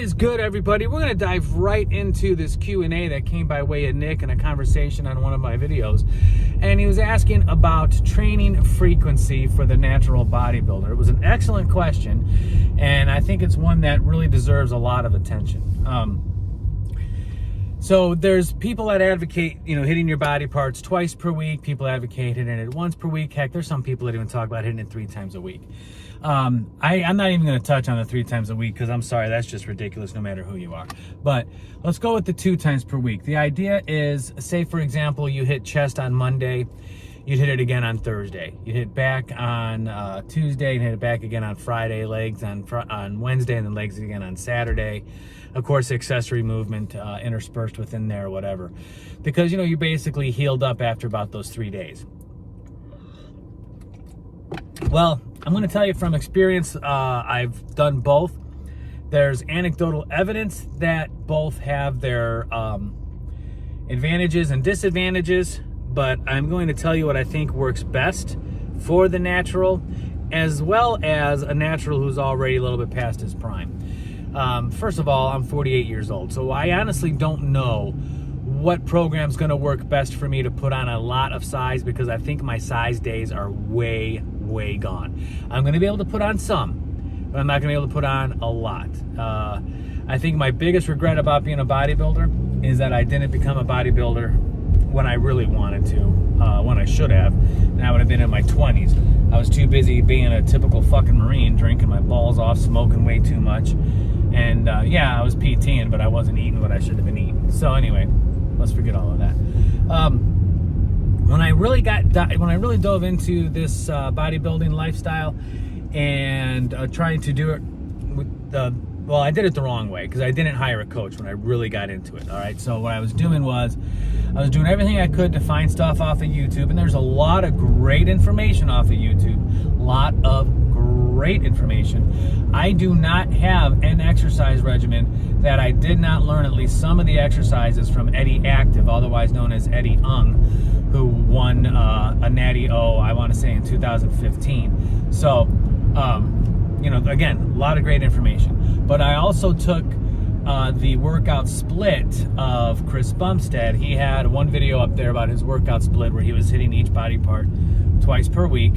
Is good, everybody. We're going to dive right into this Q&A that came by way of Nick in a conversation on one of my videos. And he was asking about training frequency for the natural bodybuilder. It was an excellent question, and I think it's one that really deserves a lot of attention. So there's people that advocate, hitting your body parts twice per week. People advocate hitting it once per week. Heck, there's some people that even talk about hitting it 3 times a week. I'm not even going to touch on the 3 times a week because I'm sorry, that's just ridiculous no matter who you are. But let's go with the 2 times per week. The idea is, say for example, you hit chest on Monday, you'd hit it again on Thursday. You'd hit back on Tuesday and hit it back again on Friday, legs on Wednesday, and then legs again on Saturday. Of course, accessory movement interspersed within there or whatever. Because, you basically healed up after about those 3 days. Well, I'm going to tell you from experience, I've done both. There's anecdotal evidence that both have their advantages and disadvantages, but I'm going to tell you what I think works best for the natural, as well as a natural who's already a little bit past his prime. First of all, I'm 48 years old, so I honestly don't know what program's going to work best for me to put on a lot of size, because I think my size days are way gone. I'm going to be able to put on some, but I'm not going to be able to put on a lot. I think my biggest regret about being a bodybuilder is that I didn't become a bodybuilder when I really wanted to, when I should have, and I would have been in my 20s. I was too busy being a typical fucking Marine, drinking my balls off, smoking way too much, and yeah, I was PTing, but I wasn't eating what I should have been eating. So anyway, let's forget all of that. When I really dove into this bodybuilding lifestyle and trying to do it with well, I did it the wrong way because I didn't hire a coach when I really got into it. All right, so what I was doing was I was doing everything I could to find stuff off of YouTube, and there's a lot of great information off of YouTube. Great information. I do not have an exercise regimen that I did not learn at least some of the exercises from Eddie Active, otherwise known as Eddie Ung, who won a Natty O, I want to say in 2015. So, again, a lot of great information. But I also took the workout split of Chris Bumstead. He had one video up there about his workout split where he was hitting each body part twice per week.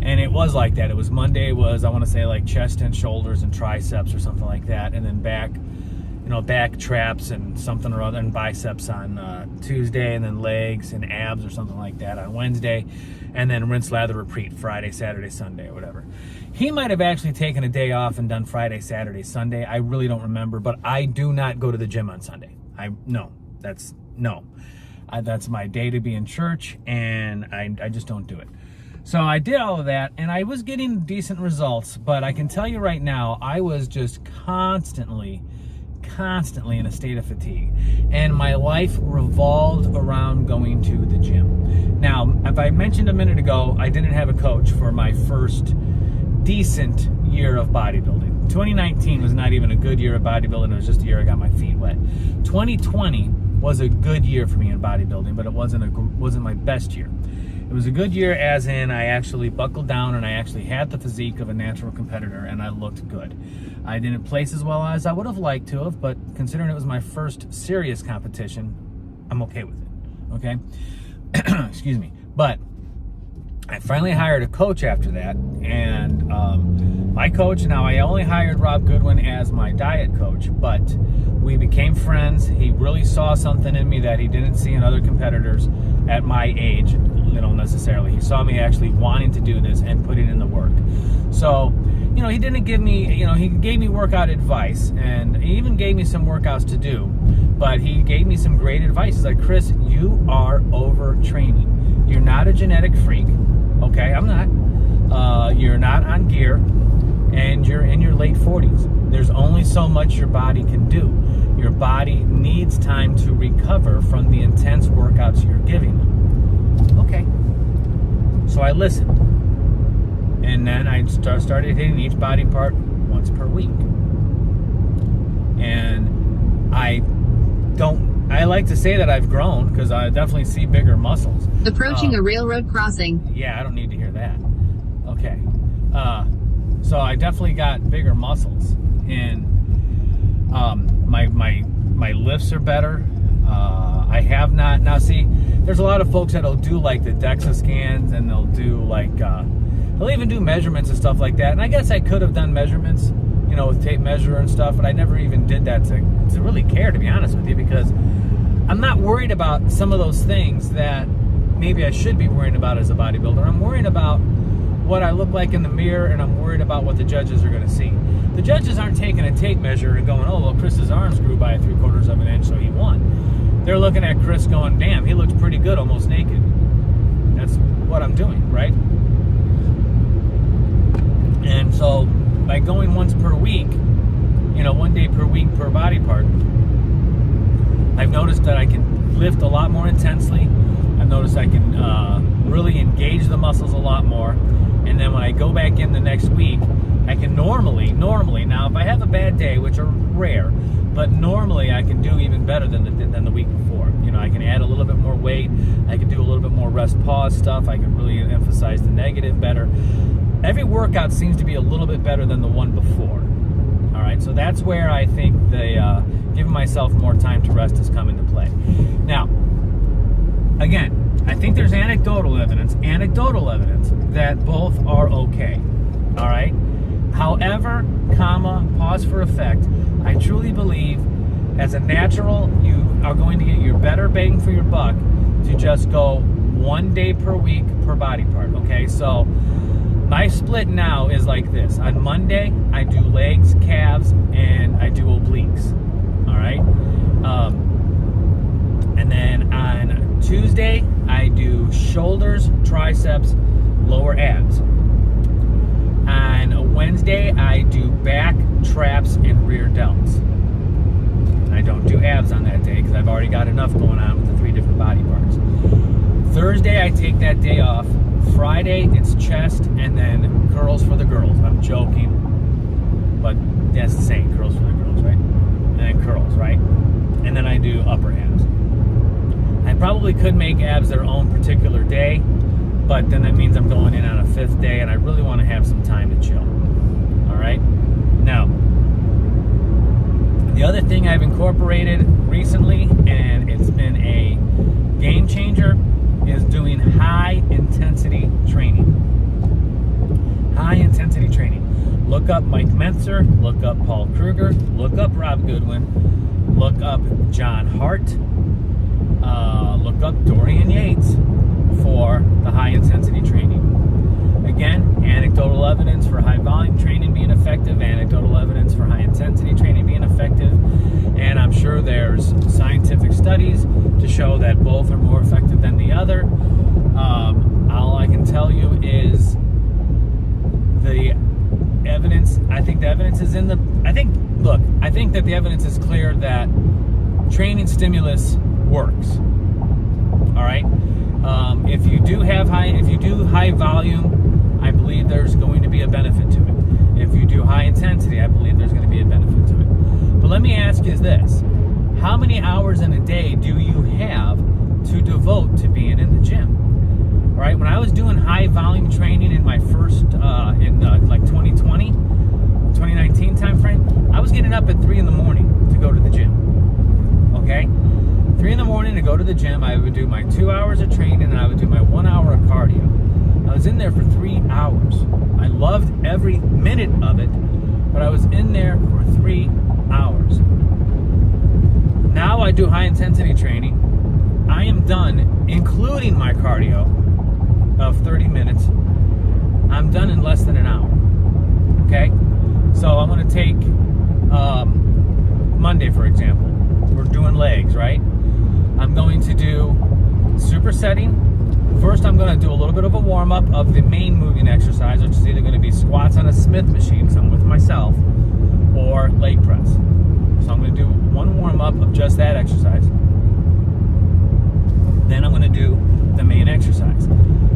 And it was like that. It was Monday was, I want to say, like chest and shoulders and triceps or something like that. And then back traps and something or other, and biceps on Tuesday, and then legs and abs or something like that on Wednesday. And then rinse, lather, repeat Friday, Saturday, Sunday, or whatever. He might have actually taken a day off and done Friday, Saturday, Sunday. I really don't remember, but I do not go to the gym on Sunday. That's my day to be in church, and I just don't do it. So I did all of that, and I was getting decent results, but I can tell you right now, I was just constantly in a state of fatigue, and my life revolved around going to the gym. Now, if I mentioned a minute ago, I didn't have a coach for my first decent year of bodybuilding. 2019 was not even a good year of bodybuilding. It was just a year I got my feet wet. 2020 was a good year for me in bodybuilding, but it wasn't my best year. It was a good year as in I actually buckled down and I actually had the physique of a natural competitor, and I looked good. I didn't place as well as I would have liked to have, but considering it was my first serious competition, I'm okay with it, okay? Excuse me. But I finally hired a coach after that, and my coach, now I only hired Rob Goodwin as my diet coach, but we became friends. He really saw something in me that he didn't see in other competitors at my age, necessarily. He saw me actually wanting to do this and putting in the work. So, he didn't give me, he gave me workout advice, and he even gave me some workouts to do, but he gave me some great advice. He's like, Chris, you are overtraining. You're not a genetic freak. Okay, I'm not. You're not on gear, and you're in your late 40s. There's only so much your body can do. Your body needs time to recover from the intense workouts you're giving them. Okay. So I listened. And then I started hitting each body part once per week. And I like to say that I've grown because I definitely see bigger muscles. Approaching a railroad crossing. Yeah, I don't need to hear that. Okay. So I definitely got bigger muscles. And My lifts are better. I have not. Now, see, there's a lot of folks that'll do like the DEXA scans, and they'll do like, they'll even do measurements and stuff like that. And I guess I could have done measurements, you know, with tape measure and stuff, but I never even did that to really care, to be honest with you, because I'm not worried about some of those things that maybe I should be worrying about as a bodybuilder. I'm worried about what I look like in the mirror, and I'm worried about what the judges are going to see. The judges aren't taking a tape measure and going, oh, well, Chris's arms grew by 3/4 of an inch, so he won. They're looking at Chris going, damn, he looks pretty good, almost naked. That's what I'm doing, right? And so by going once per week, you know, 1 day per week per body part, I've noticed that I can lift a lot more intensely. I've noticed I can really engage the muscles a lot more. And then when I go back in the next week, I can normally, now if I have a bad day, which are rare, but normally I can do even better than the week before. You know, I can add a little bit more weight. I can do a little bit more rest pause stuff. I can really emphasize the negative better. Every workout seems to be a little bit better than the one before. All right, so that's where I think the giving myself more time to rest has come into play. Now, again, I think there's anecdotal evidence that both are okay. All right. However, pause for effect, I truly believe as a natural, you are going to get your better bang for your buck to just go 1 day per week per body part. Okay, so my split now is like this. On Monday, I do legs, calves, and I do obliques. All right. And then on Tuesday, I do shoulders, triceps, lower abs. On Wednesday, I do back, traps, and rear delts. I don't do abs on that day because I've already got enough going on with the 3 different body parts. Thursday, I take that day off. Friday, it's chest, and then curls for the girls. I'm joking, but that's the same, curls for the girls, right? And then curls, right? And then I do upper abs. I probably could make abs their own particular day, but then that means I'm going in on a 5th day, and I really want to have some time to chill. All right? Now, the other thing I've incorporated recently, and it's been a game changer, is doing high-intensity training. High-intensity training. Look up Mike Mentzer, look up Paul Kruger, look up Rob Goodwin, look up John Hart, look up Dorian Yates for the high-intensity training. Again, anecdotal evidence for high-volume training being effective, anecdotal evidence for high-intensity training being effective, and I'm sure there's scientific studies to show that both are more effective than the other. All I can tell you is the evidence, I think the evidence is I think that the evidence is clear that training stimulus works. All right? If you do high volume, I believe there's going to be a benefit to it. If you do high intensity, I believe there's going to be a benefit to it. But let me ask you this. How many hours in a day do you have to devote to being in the gym? All right, when I was doing high volume training in my first, like 2020, 2019 time frame, I was getting up at 3 in the morning to go to the gym. Okay? 3 in the morning to go to the gym. I would do my 2 hours of training, and I would do my 1 hour of cardio. I was in there for 3 hours. I loved every minute of it, but I was in there for 3 hours. Now I do high intensity training. I am done, including my cardio of 30 minutes. I'm done in less than an hour. Okay? So I'm going to take Monday, for example. We're doing legs, right? I'm going to do supersetting. First, I'm going to do a little bit of a warm-up of the main moving exercise, which is either going to be squats on a Smith machine, because I'm with myself, or leg press. So I'm going to do one warm-up of just that exercise. Then I'm going to do the main exercise.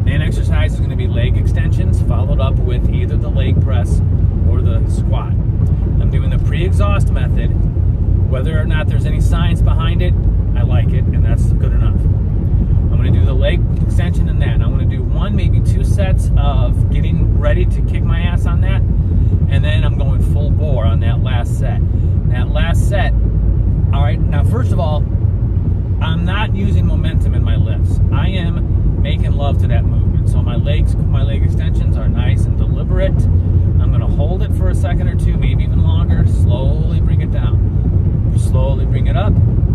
Main exercise is going to be leg extensions, followed up with either the leg press or the squat. I'm doing the pre-exhaust method. Whether or not there's any science behind it, I like it, and that's good enough. I'm going to do the leg extension and that. I'm going to do 1, maybe 2 sets of getting ready to kick my ass on that, and then I'm going full bore on that last set. That last set, all right, now first of all, I'm not using momentum in my lifts. I am making love to that movement. So my leg extensions are nice and deliberate. I'm going to hold it for a second or two, maybe even longer. Slowly bring it down. Slowly bring it up.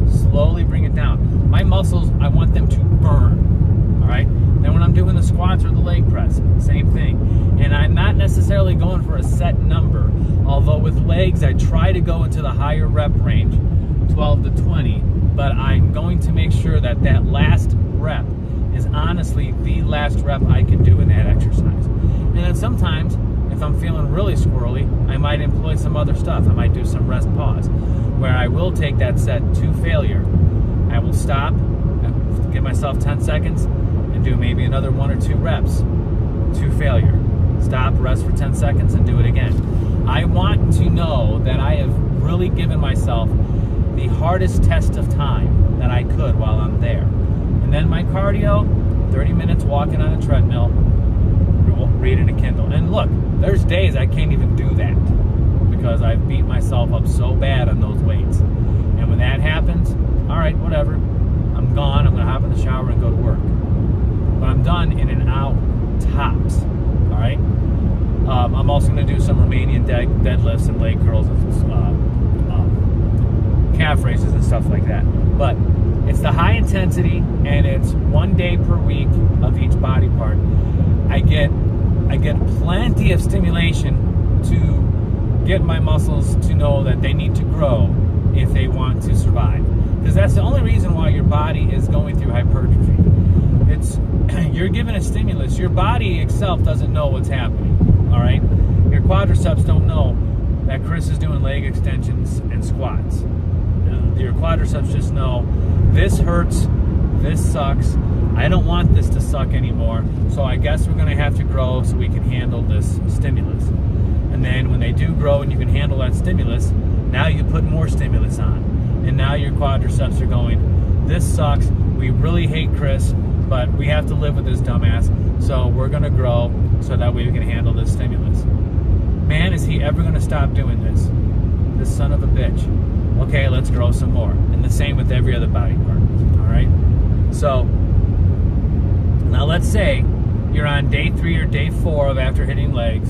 Slowly bring it down. My muscles, I want them to burn. All right? Then when I'm doing the squats or the leg press, same thing. And I'm not necessarily going for a set number. Although with legs, I try to go into the higher rep range, 12 to 20. But I'm going to make sure that that last rep is honestly the last rep I can do in that exercise. And then sometimes, if I'm feeling really squirrely, I might employ some other stuff. I might do some rest pause, where I will take that set to failure. I will stop, give myself 10 seconds, and do maybe another 1 or 2 reps to failure. Stop, rest for 10 seconds, and do it again. I want to know that I have really given myself the hardest test of time that I could while I'm there. And then my cardio, 30 minutes walking on a treadmill, reading a Kindle. And look, there's days I can't even do that because I've beat myself up so bad on those weights. And when that happens, all right, whatever. I'm gone. I'm going to hop in the shower and go to work. But I'm done in an hour tops. All right? I'm also going to do some Romanian deadlifts and leg curls and calf raises and stuff like that. But it's the high intensity, and it's 1 day per week of each body part. I get plenty of stimulation to get my muscles to know that they need to grow if they want to survive. Because that's the only reason why your body is going through hypertrophy. It's you're given a stimulus. Your body itself doesn't know what's happening. All right, your quadriceps don't know that Chris is doing leg extensions and squats. Your quadriceps just know this hurts, this sucks. I don't want this to suck anymore, so I guess we're going to have to grow so we can handle this stimulus. And then when they do grow and you can handle that stimulus, now you put more stimulus on. And now your quadriceps are going, this sucks, we really hate Chris, but we have to live with this dumbass, so we're going to grow so that way we can handle this stimulus. Man, is he ever going to stop doing this? This son of a bitch. Okay, let's grow some more. And the same with every other body part. All right? So, now let's say you're on day 3 or day 4 of after hitting legs.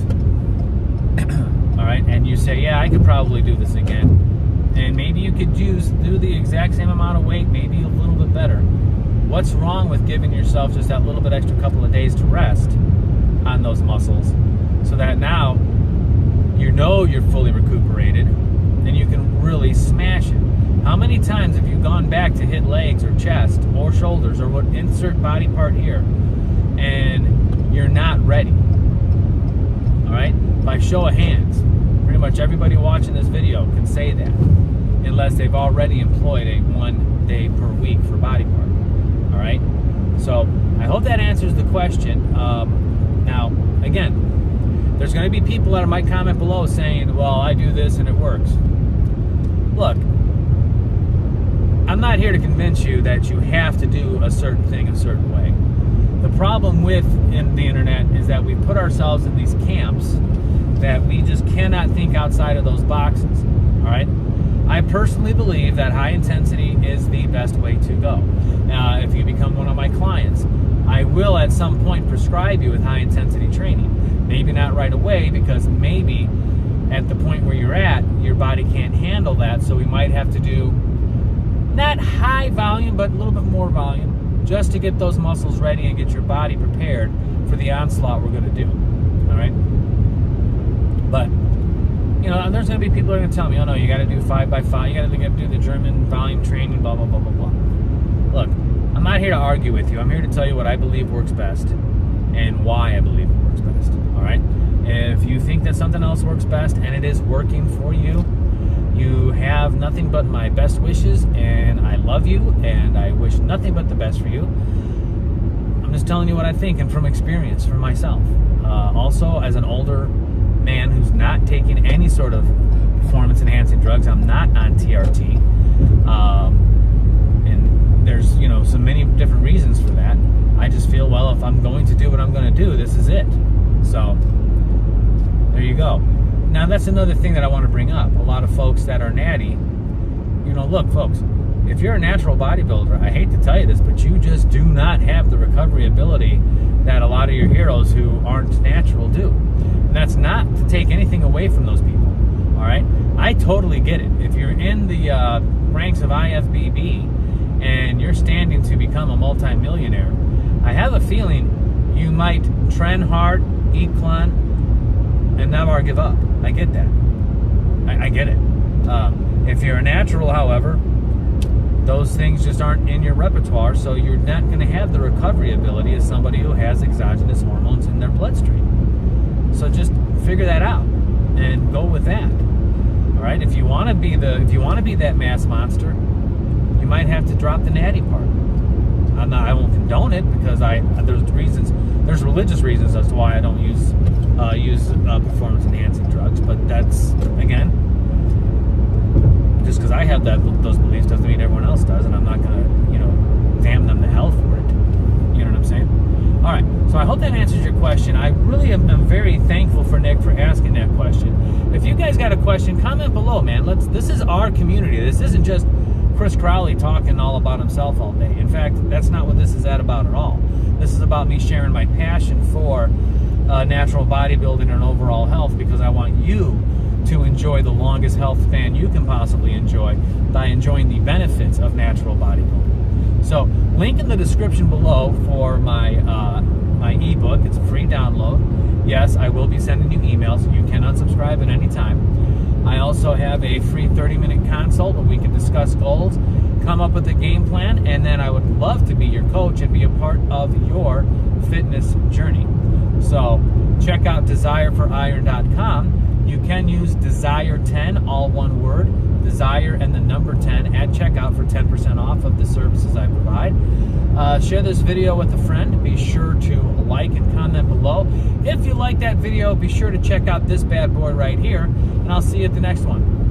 All right? And you say, yeah, I could probably do this again. And maybe you could do the exact same amount of weight, maybe a little bit better. What's wrong with giving yourself just that little bit extra couple of days to rest on those muscles so that now you know you're fully recuperated and you can really smash it? How many times have you gone back to hit legs or chest or shoulders or what insert body part here and you're not ready? All right? By show of hands, pretty much everybody watching this video can say that unless they've already employed a 1 day per week for body part. All right? So I hope that answers the question. Now, again, there's going to be people that might comment below saying, well, I do this and it works. Look, I'm not here to convince you that you have to do a certain thing a certain way. The problem with the internet is that we put ourselves in these camps that we just cannot think outside of those boxes. All right? I personally believe that high intensity is the best way to go. If you become one of my clients, I will at some point prescribe you with high intensity training. Maybe not right away, because maybe at the point where you're at, your body can't handle that, so we might have to do not high volume, but a little bit more volume, just to get those muscles ready and get your body prepared for the onslaught we're going to do. All right? But you know, there's going to be people that are going to tell me, oh no, you got to do 5x5, you got to do the German volume training, blah, blah, blah, blah, blah. Look, I'm not here to argue with you. I'm here to tell you what I believe works best and why I believe it works best. All right? If you think that something else works best and it is working for you, you have nothing but my best wishes, and I love you, and I wish nothing but the best for you. I'm just telling you what I think and from experience for myself. Also, as an older man who's not taking any sort of performance-enhancing drugs, I'm not on TRT. And there's, you know, so many different reasons for that. I just feel, well, if I'm going to do what I'm going to do, this is it. So, there you go. Now, that's another thing that I want to bring up. A lot of folks that are natty, look, folks, if you're a natural bodybuilder, I hate to tell you this, but you just do not have the recovery ability that a lot of your heroes who aren't natural do. And that's not to take anything away from those people, all right? I totally get it. If you're in the ranks of IFBB and you're standing to become a multimillionaire, I have a feeling you might trend hard, eat clean, and never give up. I get that. I get it. If you're a natural, however, those things just aren't in your repertoire, so you're not going to have the recovery ability as somebody who has exogenous hormones in their bloodstream. So just figure that out and go with that. All right. If you want to be that mass monster, you might have to drop the natty part. I won't condone it because there's religious reasons as to why I don't use performance enhancing drugs. But that's, again, just because I have those beliefs doesn't mean everyone else does, and I'm not gonna damn them to hell for it. You know what I'm saying? All right. So I hope that answers your question. I really am very thankful for Nick for asking that question. If you guys got a question, comment below, man. This is our community. This isn't just Chris Crowley talking all about himself all day. In fact, that's not what this is at all. This is about me sharing my passion for natural bodybuilding and overall health, because I want you to enjoy the longest health span you can possibly enjoy by enjoying the benefits of natural bodybuilding. So, link in the description below for my ebook. It's a free download. Yes, I will be sending you emails. You can unsubscribe at any time. I also have a free 30-minute consult where we can discuss goals, come up with a game plan, and then I would love to be your coach and be a part of your fitness journey. So check out DesireForIron.com. You can use Desire10, all one word, Desire and the number 10 at checkout for 10% off of the services I provide. Share this video with a friend. Be sure to like and comment below. If you like that video, be sure to check out this bad boy right here, and I'll see you at the next one.